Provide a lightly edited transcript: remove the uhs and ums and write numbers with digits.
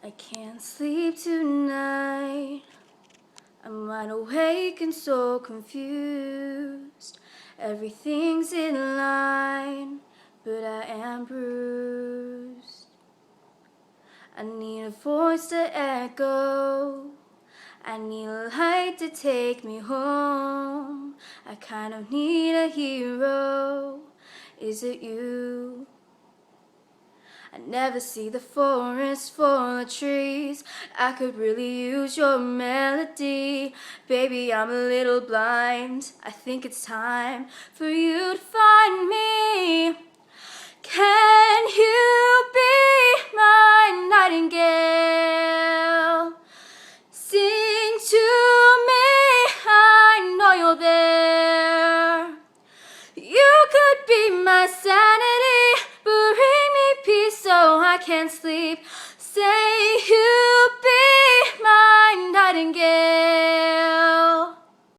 I can't sleep tonight. I'm wide awake and so confused. Everything's in line, but I am bruised. I need a voice to echo. I need a light to take me home. I kind of need a hero. Is it you? I never see the forest full of trees. I could really use your melody. Baby, I'm a little blind. I think it's time for you to find me. Can you be my nightingale? Sing to me, I know you're there. You could be my sanity, bring me peace so I can't sleep. Say you be my nightingale.